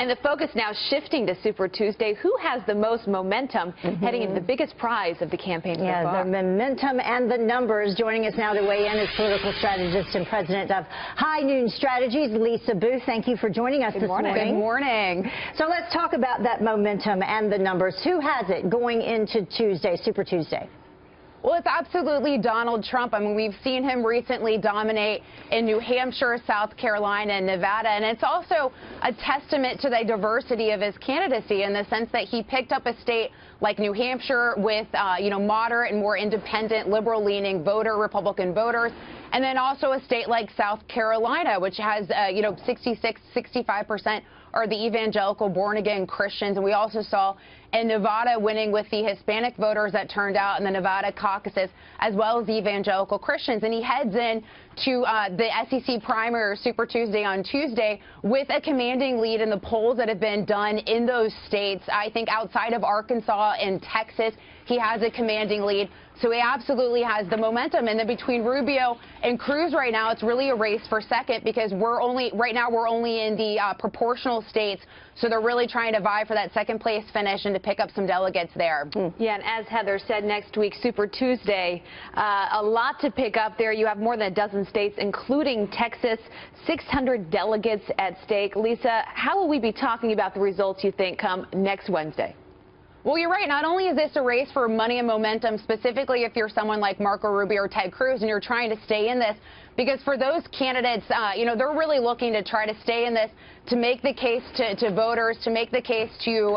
And the focus now shifting to Super Tuesday. Who has the most momentum heading into the biggest prize of the campaign so far? The momentum and the numbers. Joining us now to weigh in is political strategist and president of High Noon Strategies, Lisa Boothe. Thank you for joining us this morning. Good morning. So let's talk about that momentum and the numbers. Who has it going into Tuesday, Super Tuesday? Well, it's absolutely Donald Trump. I mean, we've seen him recently dominate in New Hampshire, South Carolina, and Nevada. And it's also a testament to the diversity of his candidacy in the sense that he picked up a state like New Hampshire with, moderate and more independent, liberal-leaning Republican voters. And then also a state like South Carolina, which has, 65% are the evangelical born-again Christians. And we also saw in Nevada winning with the Hispanic voters that turned out in the Nevada caucuses, as well as the evangelical Christians. And he heads in to the SEC primary, Super Tuesday on Tuesday, with a commanding lead in the polls that have been done in those states. I think outside of Arkansas and Texas, he has a commanding lead. So he absolutely has the momentum. And then between Rubio and Cruz right now, it's really a race for second because right now we're only in the proportional states. So they're really trying to vie for that second place finish and to pick up some delegates there. Yeah, and as Heather said, next week, Super Tuesday, a lot to pick up there. You have more than a dozen states, including Texas, 600 delegates at stake. Lisa, how will we be talking about the results, you think, come next Wednesday? Well, you're right. Not only is this a race for money and momentum, specifically if you're someone like Marco Rubio or Ted Cruz and you're trying to stay in this, because for those candidates, they're really looking to try to stay in this, to make the case to voters, to make the case to,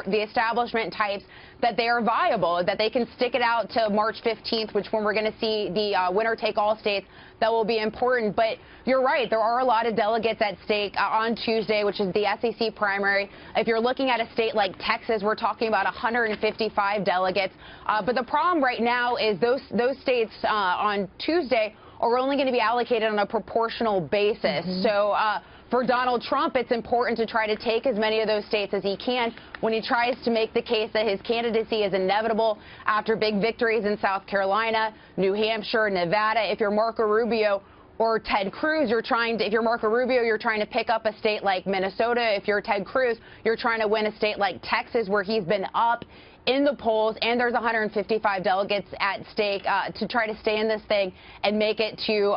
the establishment types that they are viable, that they can stick it out to March 15th, which when we're going to see the winner-take-all states, that will be important. But you're right, there are a lot of delegates at stake on Tuesday, which is the SEC primary. If you're looking at a state like Texas, we're talking about 155 delegates. But the problem right now is those states on Tuesday are only going to be allocated on a proportional basis. So for Donald Trump, it's important to try to take as many of those states as he can when he tries to make the case that his candidacy is inevitable after big victories in South Carolina, New Hampshire, Nevada. If you're Marco Rubio or Ted Cruz, if you're Marco Rubio, you're trying to pick up a state like Minnesota. If you're Ted Cruz, you're trying to win a state like Texas, where he's been up in the polls, and there's 155 delegates at stake to try to stay in this thing and make it to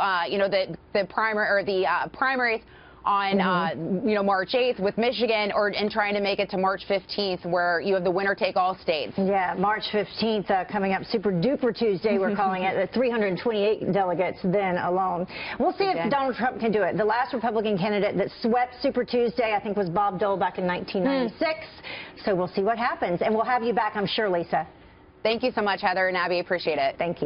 the primaries on March 8th with Michigan, and trying to make it to March 15th, where you have the winner-take-all states. Yeah, March 15th coming up, Super Duper Tuesday, we're calling it, 328 delegates then alone. We'll see if Donald Trump can do it. The last Republican candidate that swept Super Tuesday, I think, was Bob Dole back in 1996. So we'll see what happens. And we'll have you back, I'm sure, Lisa. Thank you so much, Heather and Abby. Appreciate it. Thank you.